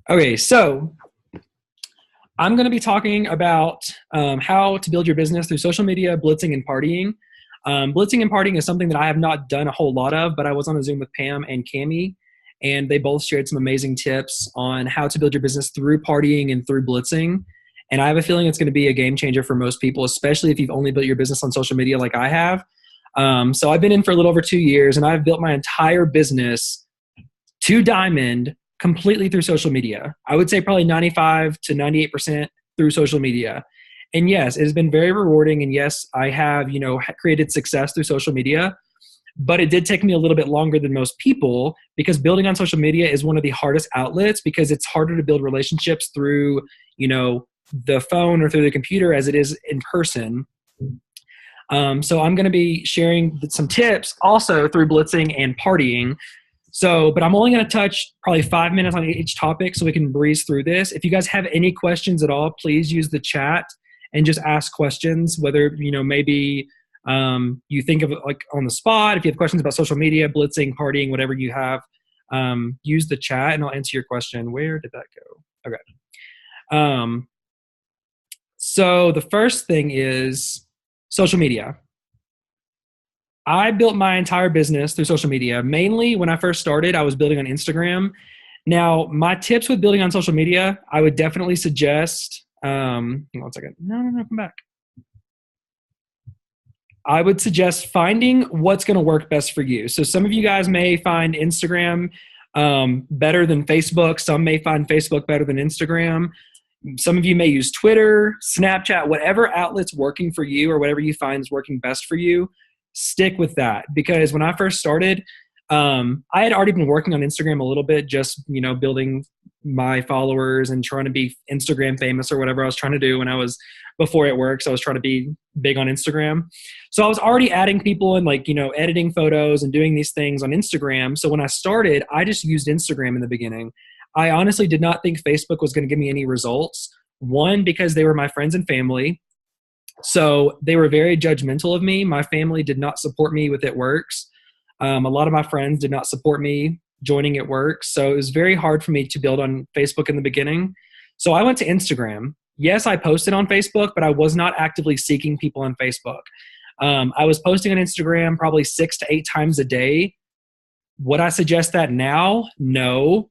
Okay, so I'm going to be talking about how to build your business through social media, blitzing, and partying. Blitzing and partying is something that I have not done a whole lot of, but I was on a Zoom with Pam and Cami, and they both shared some amazing tips on how to build your business through partying and through blitzing. And I have a feeling it's going to be a game changer for most people, especially if you've only built your business on social media like I have. So I've been in for a little over 2 years, and I've built my entire business to diamond completely through social media. I would say probably 95 to 98% through social media. And yes, it has been very rewarding. And yes, I have, created success through social media, but it did take me a little bit longer than most people because building on social media is one of the hardest outlets because it's harder to build relationships through, the phone or through the computer as it is in person. So I'm going to be sharing some tips also through blitzing and partying. But I'm only going to touch probably 5 minutes on each topic so we can breeze through this. If you guys have any questions at all, please use the chat and just ask questions, whether, maybe you think of it like on the spot. If you have questions about social media, blitzing, partying, whatever you have, use the chat and I'll answer your question. Where did that go? Okay. So the first thing is social media. I built my entire business through social media. Mainly when I first started, I was building on Instagram. Now, my tips with building on social media, I would definitely suggest, hang on one second. No, come back. I would suggest finding what's going to work best for you. So some of you guys may find Instagram better than Facebook. Some may find Facebook better than Instagram. Some of you may use Twitter, Snapchat, whatever outlet's working for you or whatever you find is working best for you. Stick with that because when I first started, I had already been working on Instagram a little bit, just, building my followers and trying to be Instagram famous or whatever I was trying to do when I was before at work. So I was trying to be big on Instagram. So I was already adding people and editing photos and doing these things on Instagram. So when I started, I just used Instagram in the beginning. I honestly did not think Facebook was going to give me any results. One, because they were my friends and family. So they were very judgmental of me. My family did not support me with It Works. A lot of my friends did not support me joining It Works. So it was very hard for me to build on Facebook in the beginning. So I went to Instagram. Yes, I posted on Facebook, but I was not actively seeking people on Facebook. I was posting on Instagram probably 6 to 8 times a day. Would I suggest that now? No,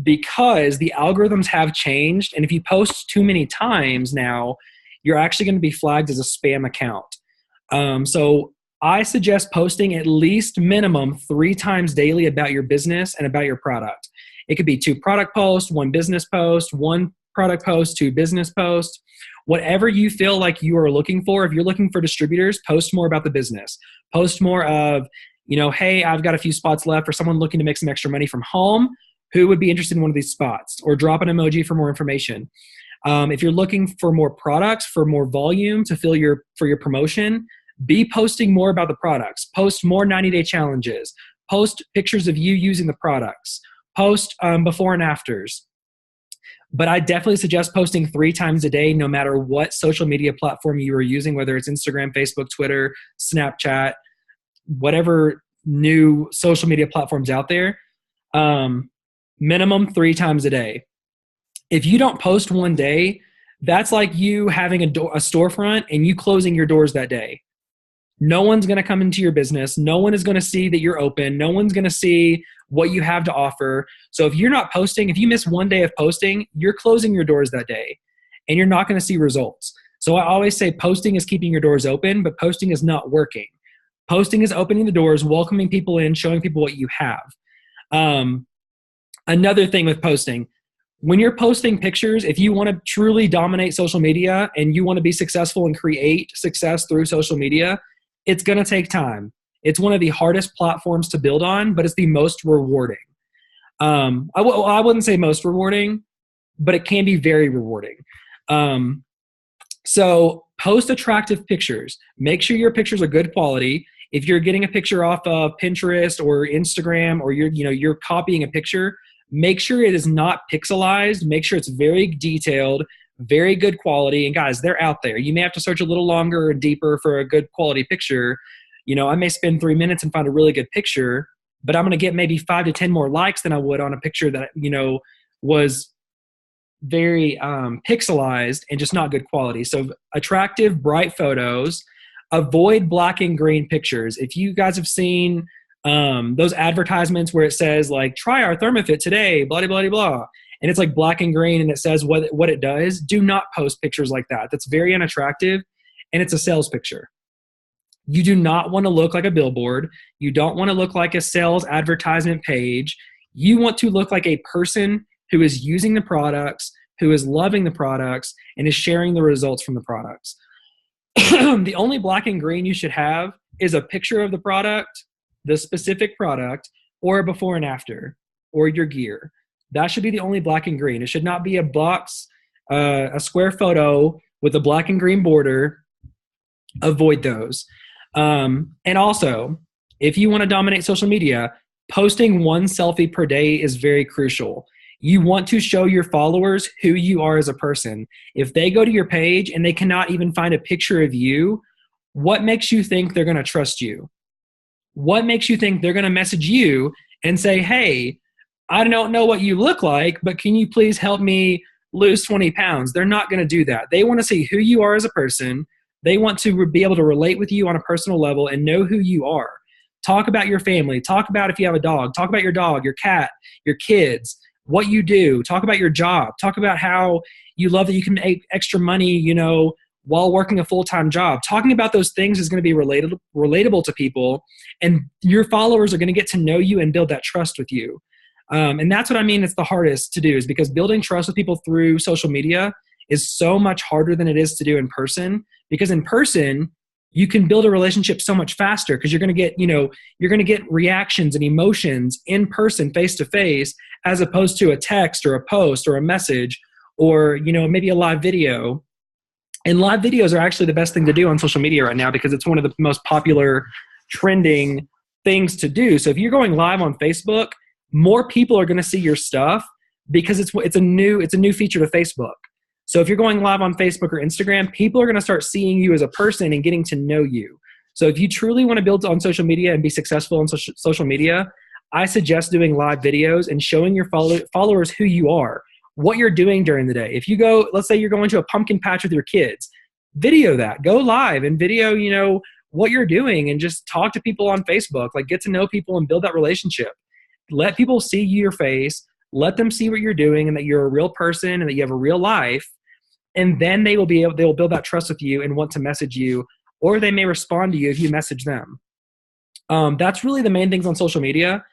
because the algorithms have changed. And if you post too many times now, you're actually going to be flagged as a spam account. So I suggest posting at least minimum 3 times daily about your business and about your product. It could be 2 product posts, 1 business post, 1 product post, 2 business posts. Whatever you feel like you are looking for. If you're looking for distributors, post more about the business. Post more of, hey, I've got a few spots left for someone looking to make some extra money from home. Who would be interested in one of these spots? Or drop an emoji for more information. If you're looking for more products, for more volume to fill for your promotion, be posting more about the products. Post more 90-day challenges. Post pictures of you using the products. Post before and afters. But I definitely suggest posting 3 times a day, no matter what social media platform you are using, whether it's Instagram, Facebook, Twitter, Snapchat, whatever new social media platforms out there. Minimum 3 times a day. If you don't post one day, that's like you having a storefront and you closing your doors that day. No one's going to come into your business. No one is going to see that you're open. No one's going to see what you have to offer. So if you're not posting, if you miss one day of posting, you're closing your doors that day and you're not going to see results. So I always say posting is keeping your doors open, but posting is not working. Posting is opening the doors, welcoming people in, showing people what you have. Another thing with posting, when you're posting pictures, if you want to truly dominate social media and you want to be successful and create success through social media, it's going to take time. It's one of the hardest platforms to build on, but it's the most rewarding. I wouldn't say most rewarding, but it can be very rewarding. So post attractive pictures. Make sure your pictures are good quality. If you're getting a picture off of Pinterest or Instagram, or you're copying a picture, make sure it is not pixelized. Make sure it's very detailed, very good quality. And guys, they're out there. You may have to search a little longer and deeper for a good quality picture. I may spend 3 minutes and find a really good picture, but I'm going to get maybe 5 to 10 more likes than I would on a picture that, was very pixelized and just not good quality. So attractive, bright photos. Avoid black and green pictures. If you guys have seen those advertisements where it says like, try our ThermoFit today, blah, blah, blah, blah, and it's like black and green and it says what it does, do not post pictures like that. That's very unattractive, and it's a sales picture. You do not want to look like a billboard. You don't want to look like a sales advertisement page. You want to look like a person who is using the products, who is loving the products, and is sharing the results from the products. The only black and green you should have is a picture of the product, the specific product, or a before and after, or your gear. That should be the only black and green. It should not be a box, a square photo with a black and green border. Avoid those. And also, if you want to dominate social media, posting one selfie per day is very crucial. You want to show your followers who you are as a person. If they go to your page and they cannot even find a picture of you, what makes you think they're going to trust you? What makes you think they're going to message you and say, hey, I don't know what you look like, but can you please help me lose 20 pounds? They're not going to do that. They want to see who you are as a person. They want to be able to relate with you on a personal level and know who you are. Talk about your family. Talk about if you have a dog. Talk about your dog, your cat, your kids, what you do. Talk about your job. Talk about how you love that you can make extra money, while working a full-time job. Talking about those things is going to be relatable to people, and your followers are going to get to know you and build that trust with you. And that's what I mean. It's the hardest to do, is because building trust with people through social media is so much harder than it is to do in person, because in person, you can build a relationship so much faster because you're going to get reactions and emotions in person, face to face, as opposed to a text or a post or a message or, maybe a live video. And live videos are actually the best thing to do on social media right now because it's one of the most popular trending things to do. So if you're going live on Facebook, more people are going to see your stuff because it's a new feature to Facebook. So if you're going live on Facebook or Instagram, people are going to start seeing you as a person and getting to know you. So if you truly want to build on social media and be successful on social media, I suggest doing live videos and showing your followers who you are, what you're doing during the day. If you go, let's say you're going to a pumpkin patch with your kids, video that. Go live and video, what you're doing, and just talk to people on Facebook. Like, get to know people and build that relationship. Let people see your face. Let them see what you're doing and that you're a real person and that you have a real life. And then they will build that trust with you and want to message you, or they may respond to you if you message them. That's really the main things on social media.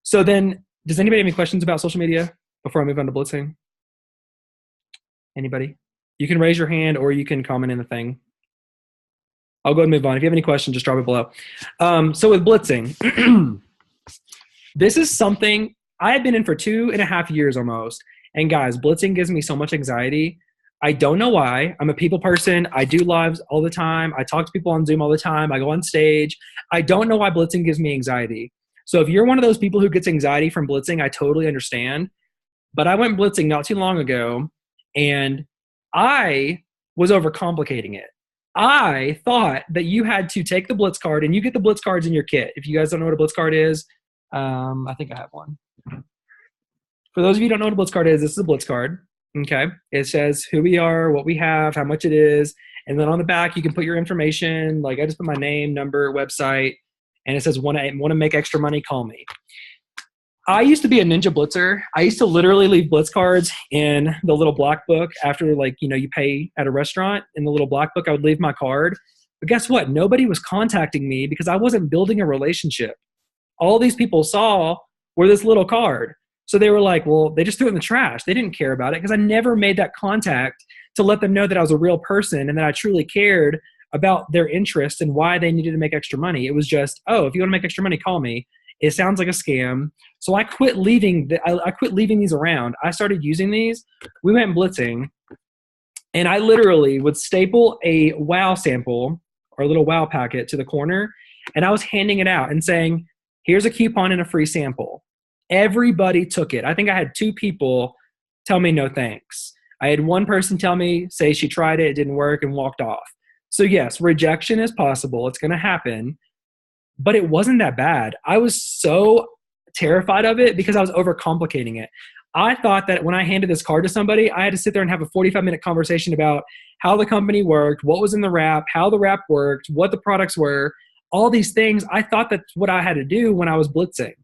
So then, does anybody have any questions about social media before I move on to blitzing? Anybody? You can raise your hand or you can comment in the thing. I'll go ahead and move on. If you have any questions, just drop it below. So with blitzing, this is something I have been in for 2.5 years almost. And guys, blitzing gives me so much anxiety. I don't know why. I'm a people person. I do lives all the time. I talk to people on Zoom all the time. I go on stage. I don't know why blitzing gives me anxiety. So if you're one of those people who gets anxiety from blitzing, I totally understand. But I went blitzing not too long ago, and I was overcomplicating it. I thought that you had to take the blitz card, and you get the blitz cards in your kit. If you guys don't know what a blitz card is, I think I have one. For those of you who don't know what a blitz card is, this is a blitz card. Okay. It says who we are, what we have, how much it is. And then on the back, you can put your information. Like, I just put my name, number, website, and it says, want to make extra money, call me. I used to be a ninja blitzer. I used to literally leave blitz cards in the little black book after, you pay at a restaurant. In the little black book, I would leave my card. But guess what? Nobody was contacting me because I wasn't building a relationship. All these people saw were this little card. So they were like, well, they just threw it in the trash. They didn't care about it because I never made that contact to let them know that I was a real person and that I truly cared about their interests and why they needed to make extra money. It was just, oh, if you want to make extra money, call me. It sounds like a scam. So I quit leaving these around. I started using these. We went blitzing, and I literally would staple a WOW sample or a little WOW packet to the corner, and I was handing it out and saying, here's a coupon and a free sample. Everybody took it. I think I had 2 people tell me no thanks. I had one person say she tried it, it didn't work, and walked off. So yes, rejection is possible. It's going to happen. But it wasn't that bad. I was so terrified of it because I was overcomplicating it. I thought that when I handed this card to somebody, I had to sit there and have a 45-minute conversation about how the company worked, what was in the wrap, how the wrap worked, what the products were, all these things. I thought that's what I had to do when I was blitzing.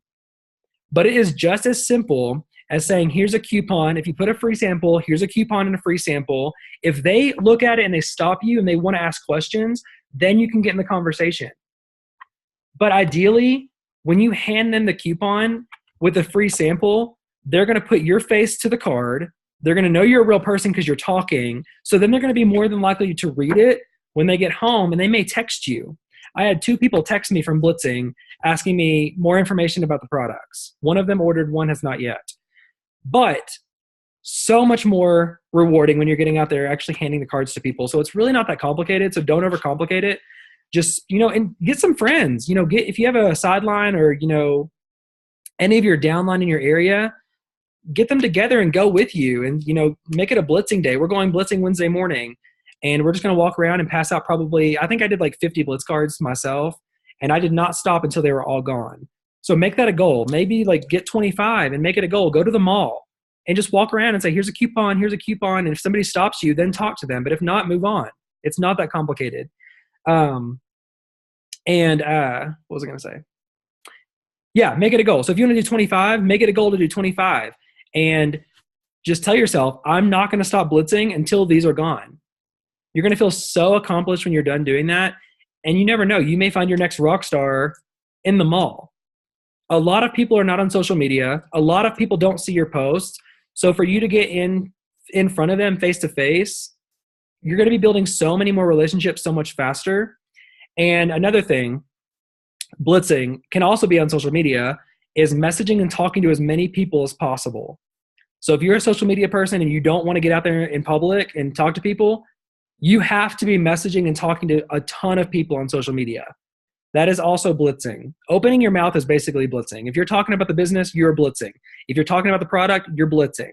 But it is just as simple as saying, here's a coupon. If you put a free sample, here's a coupon and a free sample. If they look at it and they stop you and they want to ask questions, then you can get in the conversation. But ideally, when you hand them the coupon with a free sample, they're going to put your face to the card. They're going to know you're a real person because you're talking. So then they're going to be more than likely to read it when they get home, and they may text you. I had 2 people text me from blitzing asking me more information about the products. One of them ordered, one has not yet. But so much more rewarding when you're getting out there actually handing the cards to people. So it's really not that complicated. So don't overcomplicate it. Just, and get some friends. If you have a sideline or, any of your downline in your area, get them together and go with you and, make it a blitzing day. We're going blitzing Wednesday morning, and we're just going to walk around and pass out I think I did like 50 blitz cards myself, and I did not stop until they were all gone. So make that a goal. Maybe like get 25 and make it a goal. Go to the mall and just walk around and say, here's a coupon, here's a coupon. And if somebody stops you, then talk to them. But if not, move on. It's not that complicated. What was I going to say? Yeah, make it a goal. So if you want to do 25, make it a goal to do 25. And just tell yourself, I'm not going to stop blitzing until these are gone. You're going to feel so accomplished when you're done doing that. And you never know. You may find your next rock star in the mall. A lot of people are not on social media. A lot of people don't see your posts. So for you to get in front of them face to face, you're going to be building so many more relationships so much faster. And another thing, blitzing can also be on social media, is messaging and talking to as many people as possible. So if you're a social media person and you don't want to get out there in public and talk to people, you have to be messaging and talking to a ton of people on social media. That is also blitzing. Opening your mouth is basically blitzing. If you're talking about the business, you're blitzing. If you're talking about the product, you're blitzing.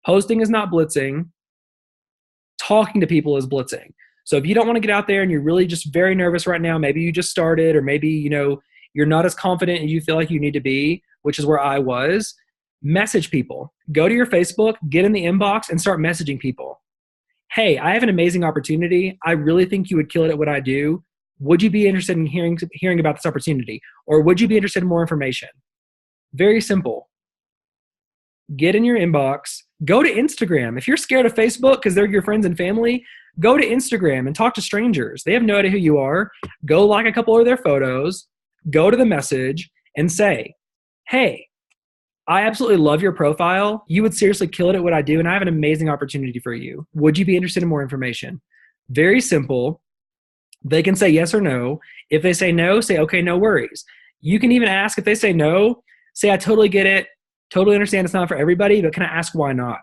Posting is not blitzing. Talking to people is blitzing. So if you don't want to get out there and you're really just very nervous right now, maybe you just started, or maybe, you're not as confident and you feel like you need to be, which is where I was, message people. Go to your Facebook, get in the inbox, and start messaging people. Hey, I have an amazing opportunity. I really think you would kill it at what I do. Would you be interested in hearing about this opportunity? Or would you be interested in more information? Very simple. Get in your inbox. Go to Instagram. If you're scared of Facebook because they're your friends and family, go to Instagram and talk to strangers. They have no idea who you are. Go like a couple of their photos. Go to the message and say, hey, I absolutely love your profile. You would seriously kill it at what I do, and I have an amazing opportunity for you. Would you be interested in more information? Very simple. They can say yes or no. If they say no, say, okay, no worries. You can even ask, if they say no, say, I totally get it. Totally understand it's not for everybody, but can I ask why not?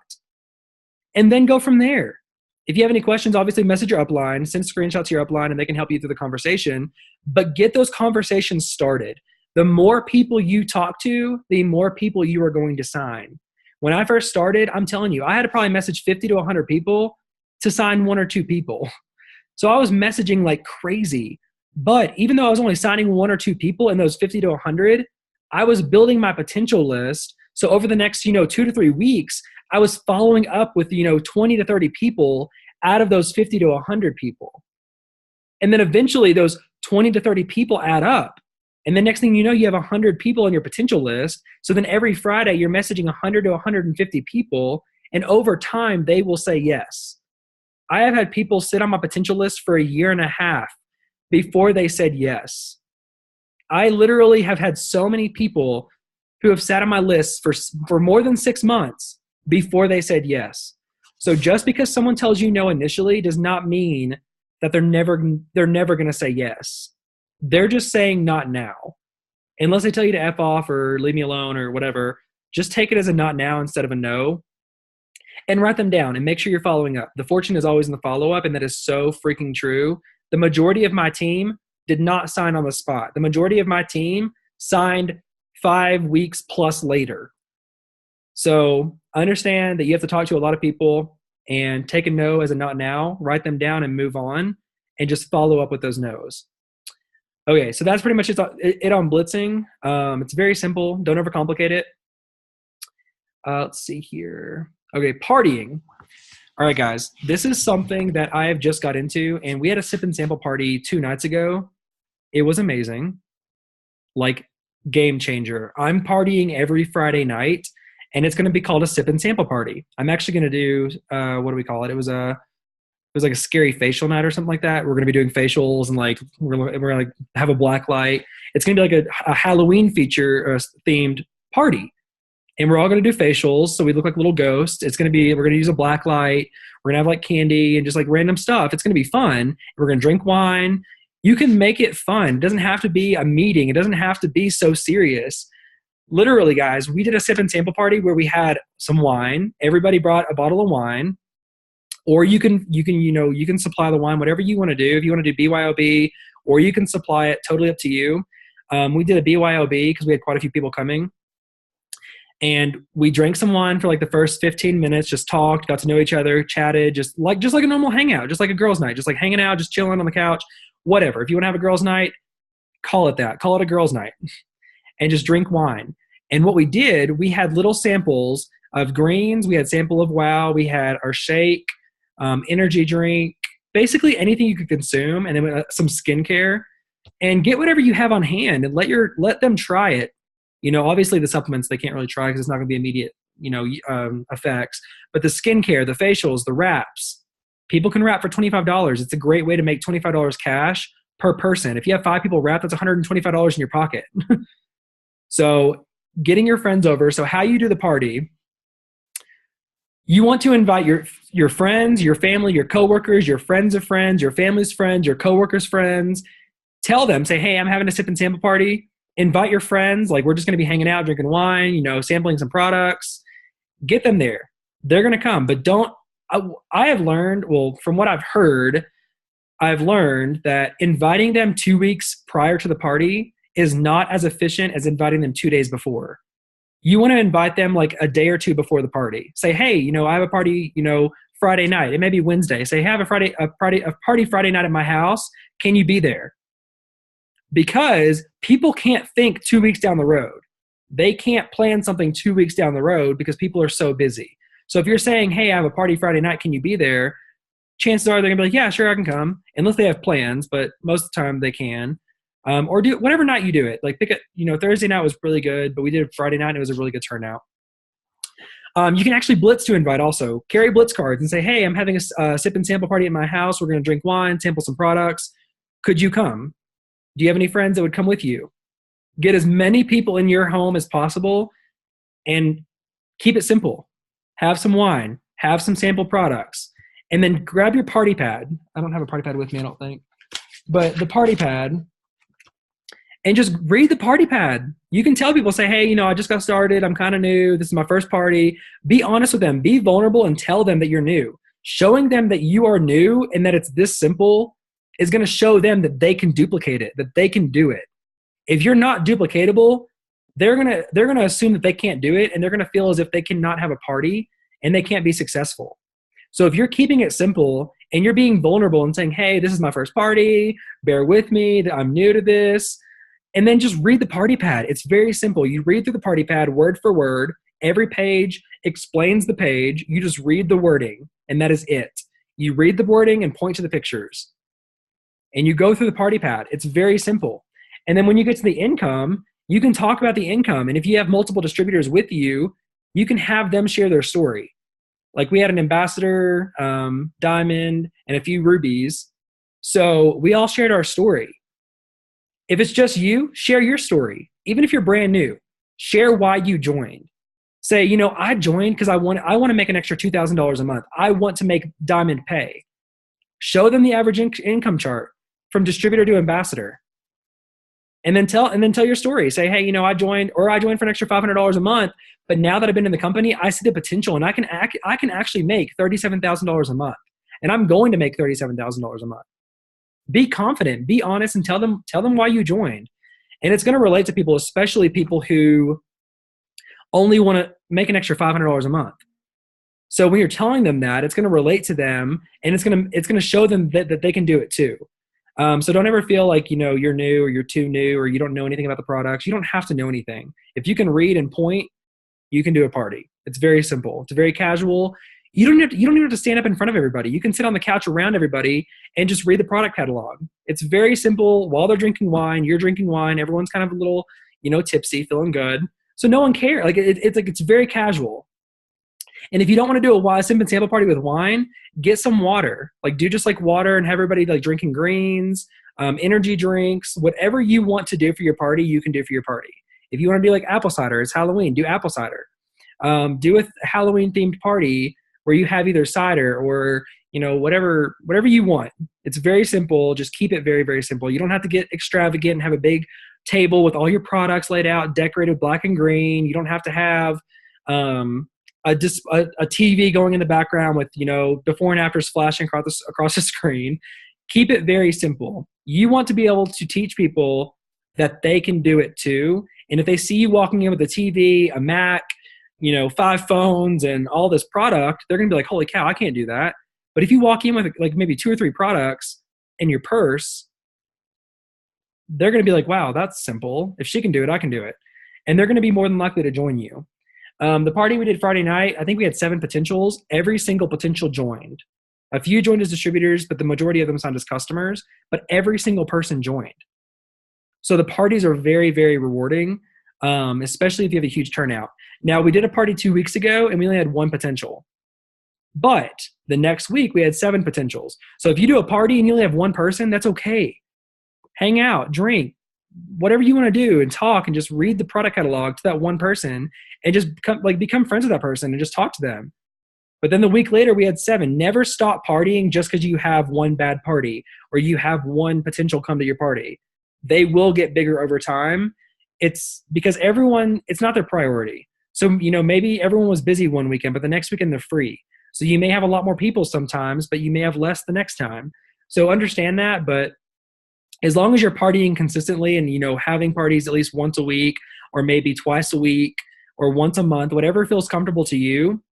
And then go from there. If you have any questions, obviously message your upline, send screenshots to your upline, and they can help you through the conversation. But get those conversations started. The more people you talk to, the more people you are going to sign. When I first started, I'm telling you, I had to probably message 50 to 100 people to sign 1 or 2 people. So I was messaging like crazy. But even though I was only signing 1 or 2 people in those 50 to 100, I was building my potential list. So over the next, 2 to 3 weeks, I was following up with, 20 to 30 people out of those 50 to 100 people. And then eventually those 20 to 30 people add up. And the next thing you know, you have 100 people on your potential list. So then every Friday you're messaging 100 to 150 people. And over time, they will say yes. I have had people sit on my potential list for 1.5 years before they said yes. I literally have had so many people who have sat on my list for more than 6 months before they said yes. So just because someone tells you no initially does not mean that they're never going to say yes. They're just saying not now. Unless they tell you to F off or leave me alone or whatever, just take it as a not now instead of a no. And write them down and make sure you're following up. The fortune is always in the follow-up, and that is so freaking true. The majority of my team did not sign on the spot. The majority of my team signed 5 weeks plus later. So understand that you have to talk to a lot of people and take a no as a not now, write them down and move on, and just follow up with those no's. Okay, so that's pretty much it on blitzing. It's very simple. Don't overcomplicate it. Let's see here. Okay, partying. All right, guys, this is something that I have just got into, and we had a sip and sample party 2 nights ago. It was amazing, like game changer. I'm partying every Friday night, and it's going to be called a sip and sample party. I'm actually going to do what do we call it? It was like a scary facial night or something like that. We're going to be doing facials and like we're going to like have a black light. It's going to be like a Halloween feature themed party. And we're all going to do facials, so we look like little ghosts. We're going to use a black light. We're going to have like candy and just like random stuff. It's going to be fun. We're going to drink wine. You can make it fun. It doesn't have to be a meeting. It doesn't have to be so serious. Literally, guys, we did a sip and sample party where we had some wine. Everybody brought a bottle of wine. Or you can supply the wine, whatever you want to do. If you want to do BYOB, or you can supply it, totally up to you. We did a BYOB because we had quite a few people coming. And we drank some wine for like the first 15 minutes, just talked, got to know each other, chatted, just like a normal hangout, just like a girls' night, just like hanging out, just chilling on the couch, whatever. If you want to have a girls' night, call it that. Call it a girls' night and just drink wine. And what we did, we had little samples of greens. We had sample of WOW. We had our shake, energy drink, basically anything you could consume, and then some skincare. And get whatever you have on hand and let them try it. Obviously the supplements they can't really try because it's not going to be immediate, effects. But the skincare, the facials, the wraps, people can wrap for $25. It's a great way to make $25 cash per person. If you have 5 people wrap, that's $125 in your pocket. So getting your friends over. So how you do the party, you want to invite your friends, your family, your coworkers, your friends of friends, your family's friends, your coworkers' friends. Tell them, say, hey, I'm having a sip and sample party. Invite your friends. Like, we're just going to be hanging out, drinking wine, sampling some products. Get them there. They're going to come. But I have learned, from what I've heard, I've learned that inviting them 2 weeks prior to the party is not as efficient as inviting them 2 days before. You want to invite them like a day or two before the party. Say, hey, I have a party, Friday night. It may be Wednesday. Say, hey, I have a party Friday night at my house. Can you be there? Because people can't think 2 weeks down the road. They can't plan something 2 weeks down the road because people are so busy. So if you're saying, hey, I have a party Friday night, can you be there? Chances are they're going to be like, yeah, sure, I can come. Unless they have plans, but most of the time they can. Or do whatever night you do it. Like pick it, Thursday night was really good, but we did it Friday night and it was a really good turnout. You can actually blitz to invite also. Carry blitz cards and say, hey, I'm having a sip and sample party at my house. We're going to drink wine, sample some products. Could you come? Do you have any friends that would come with you? Get as many people in your home as possible and keep it simple. Have some wine, have some sample products, and then grab your party pad. I don't have a party pad with me, I don't think. But the party pad, and just read the party pad. You can tell people, say, hey, I just got started. I'm kind of new. This is my first party. Be honest with them. Be vulnerable and tell them that you're new. Showing them that you are new and that it's this simple is going to show them that they can duplicate it, that they can do it. If you're not duplicatable, they're going to assume that they can't do it, and they're going to feel as if they cannot have a party and they can't be successful. So if you're keeping it simple and you're being vulnerable and saying, hey, this is my first party, bear with me, that I'm new to this, and then just read the party pad. It's very simple. You read through the party pad word for word. Every page explains the page. You just read the wording, and that is it. You read the wording and point to the pictures. And you go through the party pad. It's very simple. And then when you get to the income, you can talk about the income. And if you have multiple distributors with you, you can have them share their story. Like we had an ambassador, diamond, and a few rubies. So we all shared our story. If it's just you, share your story. Even if you're brand new, share why you joined. Say, I joined because I want to make an extra $2,000 a month. I want to make diamond pay. Show them the average income chart from distributor to ambassador. And then tell your story. Say, hey, I joined for an extra $500 a month, but now that I've been in the company, I see the potential and I can actually make $37,000 a month. And I'm going to make $37,000 a month. Be confident, be honest, and tell them why you joined. And it's going to relate to people, especially people who only want to make an extra $500 a month. So when you're telling them that, it's going to relate to them, and it's going to show them that they can do it too. So don't ever feel like, you're new or you're too new or you don't know anything about the products. You don't have to know anything. If you can read and point, you can do a party. It's very simple. It's very casual. You don't even have to stand up in front of everybody. You can sit on the couch around everybody and just read the product catalog. It's very simple. While they're drinking wine, you're drinking wine. Everyone's kind of a little, tipsy, feeling good. So no one cares. Like it's very casual. And if you don't want to do a sip and sample party with wine, get some water. Like do just like water and have everybody like drinking greens, energy drinks, whatever you want to do for your party, you can do for your party. If you want to do like apple cider, it's Halloween, do apple cider. Do a Halloween themed party where you have either cider or, whatever you want. It's very simple. Just keep it very, very simple. You don't have to get extravagant and have a big table with all your products laid out, decorated black and green. You don't have to have a TV going in the background with, before and afters flashing across the screen. Keep it very simple. You want to be able to teach people that they can do it too. And if they see you walking in with a TV, a Mac, 5 phones and all this product, they're going to be like, holy cow, I can't do that. But if you walk in with like maybe 2 or 3 products in your purse, they're going to be like, wow, that's simple. If she can do it, I can do it. And they're going to be more than likely to join you. The party we did Friday night, I think we had 7 potentials. Every single potential joined. A few joined as distributors, but the majority of them signed as customers. But every single person joined. So the parties are very, very rewarding, especially if you have a huge turnout. Now, we did a party 2 weeks ago, and we only had 1 potential. But the next week, we had 7 potentials. So if you do a party and you only have 1 person, that's okay. Hang out, drink, whatever you want to do, and talk, and just read the product catalog to that 1 person, and just become friends with that person and just talk to them. But then the week later, we had 7. Never stop partying just because you have 1 bad party or you have 1 potential come to your party. They will get bigger over time. It's because it's not their priority. So, maybe everyone was busy one weekend, but the next weekend they're free. So you may have a lot more people sometimes, but you may have less the next time. So understand that. But as long as you're partying consistently and, having parties at least once a week or maybe twice a week or once a month, whatever feels comfortable to you,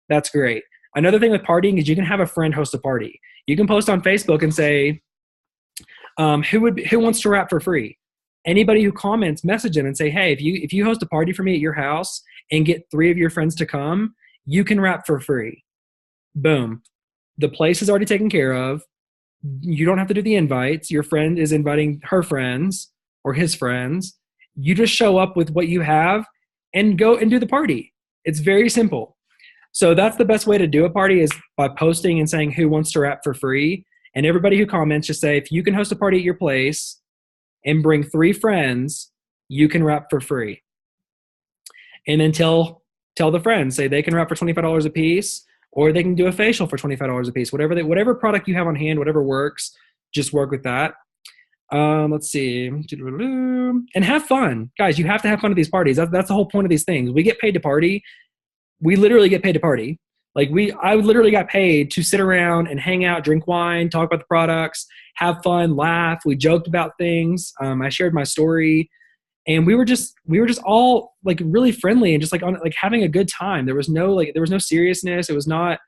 that's great. Another thing with partying is you can have a friend host a party. You can post on Facebook and say, who wants to rap for free? Anybody who comments, message them and say, hey, if you host a party for me at your house and get 3 of your friends to come, you can rap for free. Boom. The place is already taken care of. You don't have to do the invites. Your friend is inviting her friends or his friends. You just show up with what you have and go and do the party. It's very simple. So that's the best way to do a party is by posting and saying who wants to rap for free. And everybody who comments just say, if you can host a party at your place and bring 3 friends, you can rap for free. And then tell the friends, say they can rap for $25 a piece, or they can do a facial for $25 a piece. Whatever product you have on hand, whatever works, just work with that. Let's see. And have fun. Guys, you have to have fun at these parties. That's the whole point of these things. We get paid to party. We literally get paid to party. I literally got paid to sit around and hang out, drink wine, talk about the products, have fun, laugh. We joked about things. I shared my story, and we were just all really friendly and just having a good time. There was no seriousness. It was not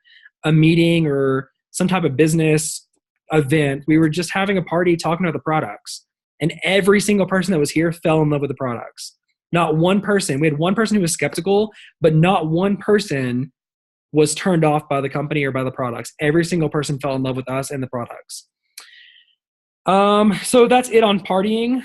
a meeting or some type of business event. We were just having a party, talking about the products, and every single person that was here fell in love with the products. Not one person. We had 1 person who was skeptical, but not 1 person was turned off by the company or by the products. Every single person fell in love with us and the products. So that's it on partying.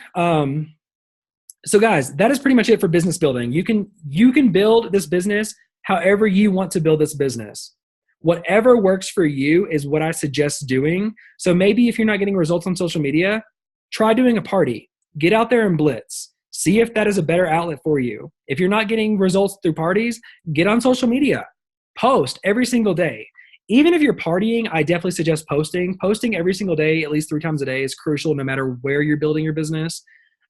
So guys, that is pretty much it for business building. You can build this business however you want to build this business. Whatever works for you is what I suggest doing. So maybe if you're not getting results on social media, try doing a party. Get out there and blitz. See if that is a better outlet for you. If you're not getting results through parties, get on social media. Post every single day. Even if you're partying, I definitely suggest posting. Posting every single day, at least 3 times a day, is crucial no matter where you're building your business,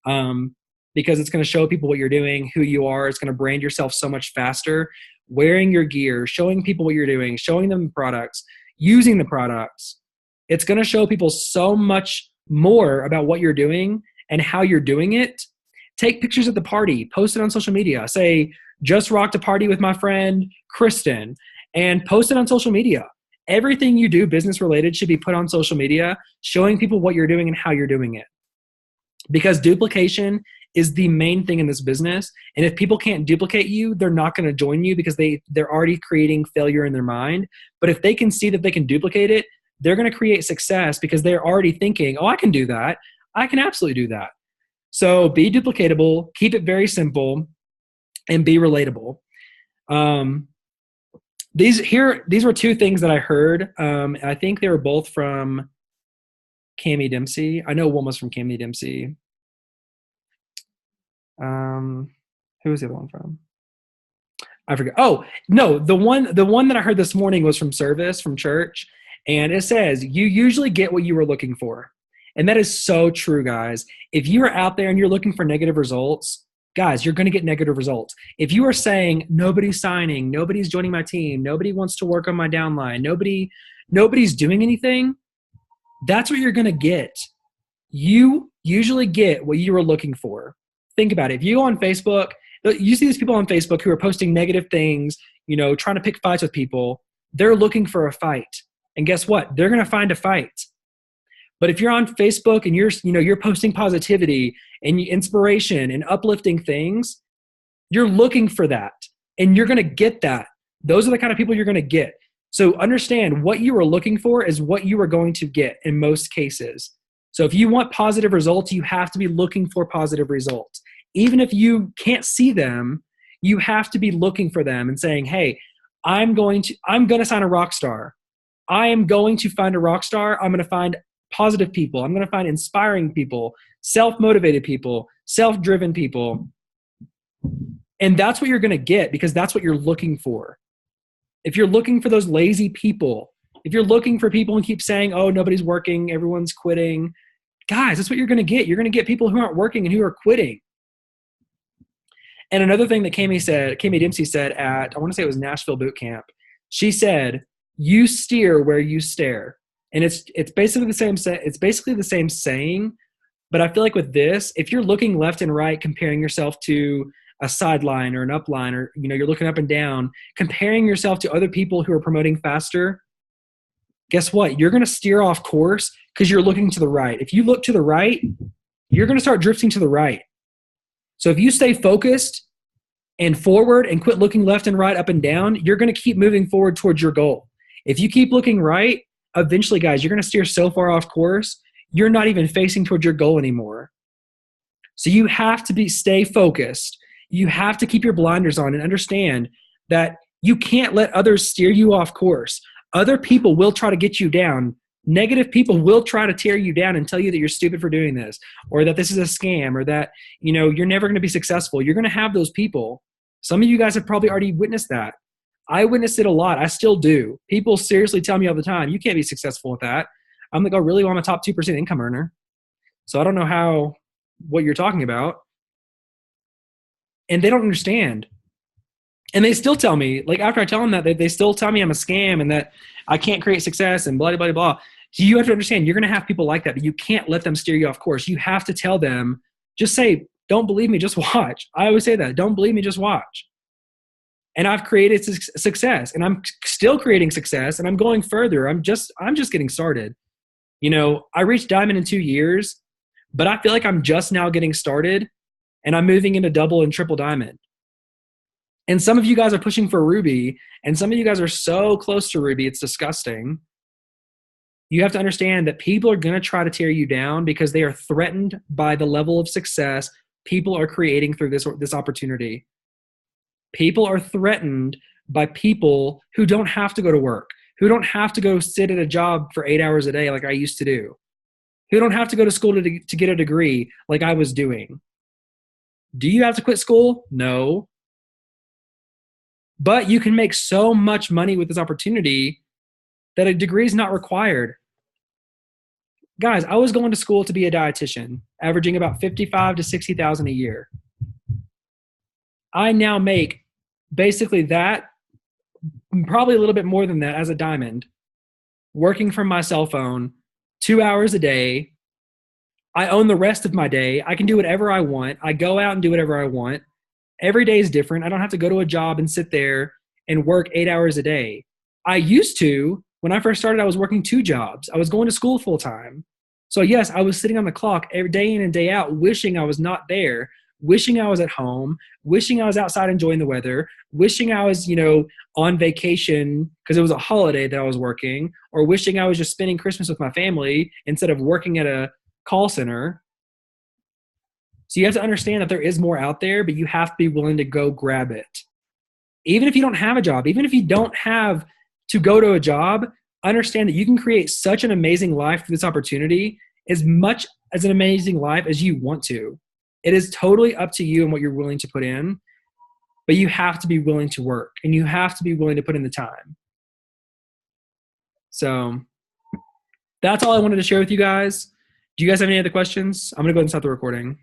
because it's going to show people what you're doing, who you are. It's going to brand yourself so much faster. Wearing your gear, showing people what you're doing, showing them products, using the products. It's going to show people so much more about what you're doing and how you're doing it. Take pictures at the party, post it on social media. Say, just rocked a party with my friend Kristen, and post it on social media. Everything you do business related should be put on social media, showing people what you're doing and how you're doing it. Because duplication is the main thing in this business. And if people can't duplicate you, they're not going to join you because they're already creating failure in their mind. But if they can see that they can duplicate it, they're going to create success because they're already thinking, oh, I can do that. I can absolutely do that. So be duplicatable, keep it very simple, and be relatable. These were two things that I heard. I think they were both from Cami Dempsey. I know one was from Cami Dempsey. Who was the other one from? I forget. Oh, no, the one that I heard this morning was from Service, from church. And it says, you usually get what you were looking for. And that is so true, guys. If you are out there and you're looking for negative results, guys, you're going to get negative results. If you are saying, nobody's signing, nobody's joining my team, nobody wants to work on my downline, nobody's doing anything, that's what you're going to get. You usually get what you were looking for. Think about it. If you go on Facebook, you see these people on Facebook who are posting negative things, trying to pick fights with people. They're looking for a fight. And guess what? They're going to find a fight. But if you're on Facebook and you're posting positivity and inspiration and uplifting things, you're looking for that and you're going to get that. Those are the kind of people you're going to get. So understand what you are looking for is what you are going to get in most cases. So if you want positive results, you have to be looking for positive results. Even if you can't see them, you have to be looking for them and saying, hey, I'm going to sign a rock star. I am going to find a rock star. I'm going to find positive people. I'm going to find inspiring people, self-motivated people, self-driven people. And that's what you're going to get because that's what you're looking for. If you're looking for those lazy people, if you're looking for people and keep saying, oh, nobody's working, everyone's quitting, guys, that's what you're going to get. You're going to get people who aren't working and who are quitting. And another thing that Cami Dempsey said at, I want to say it was Nashville Boot Camp, she said, you steer where you stare. And it's basically the same saying, but I feel like with this, if you're looking left and right, comparing yourself to a sideline or an upline, or you're looking up and down, comparing yourself to other people who are promoting faster, guess what? You're going to steer off course because you're looking to the right. If you look to the right, you're going to start drifting to the right. So if you stay focused and forward and quit looking left and right, up and down, you're going to keep moving forward towards your goal. If you keep looking right, eventually, guys, you're going to steer so far off course, you're not even facing towards your goal anymore. So you have to stay focused. You have to keep your blinders on and understand that you can't let others steer you off course. Other people will try to get you down. Negative people will try to tear you down and tell you that you're stupid for doing this, or that this is a scam, or that you're never going to be successful. You're going to have those people. Some of you guys have probably already witnessed that. I witnessed it a lot. I still do. People seriously tell me all the time, you can't be successful with that. I'm like, oh, really? Well, I'm a top 2% income earner. So I don't know what you're talking about. And they don't understand. And they still tell me, like after I tell them that, they still tell me I'm a scam and that I can't create success and blah, blah, blah, blah. So you have to understand, you're going to have people like that, but you can't let them steer you off course. You have to tell them, just say, don't believe me, just watch. I always say that. Don't believe me, just watch. And I've created success, and I'm still creating success, and I'm going further. I'm just getting started. I reached diamond in 2 years, but I feel like I'm just now getting started, and I'm moving into double and triple diamond. And some of you guys are pushing for ruby, and some of you guys are so close to ruby, it's disgusting. You have to understand that people are going to try to tear you down because they are threatened by the level of success people are creating through this opportunity. People are threatened by people who don't have to go to work, who don't have to go sit at a job for 8 hours a day like I used to do, who don't have to go to school to get a degree like I was doing. Do you have to quit school? No. But you can make so much money with this opportunity that a degree is not required. Guys, I was going to school to be a dietitian, averaging about $55,000 to $60,000 a year. I now make basically that, probably a little bit more than that as a diamond, working from my cell phone 2 hours a day. I own the rest of my day. I can do whatever I want. I go out and do whatever I want. Every day is different. I don't have to go to a job and sit there and work 8 hours a day. I used to When I first started, I was working 2 jobs. I was going to school full time. So yes, I was sitting on the clock every day in and day out, wishing I was not there, wishing I was at home, wishing I was outside enjoying the weather, wishing I was, on vacation because it was a holiday that I was working, or wishing I was just spending Christmas with my family instead of working at a call center. So you have to understand that there is more out there, but you have to be willing to go grab it. Even if you don't have a job, even if you don't have to go to a job, understand that you can create such an amazing life through this opportunity, as much as an amazing life as you want to. It is totally up to you and what you're willing to put in, but you have to be willing to work and you have to be willing to put in the time. So that's all I wanted to share with you guys. Do you guys have any other questions? I'm going to go ahead and stop the recording.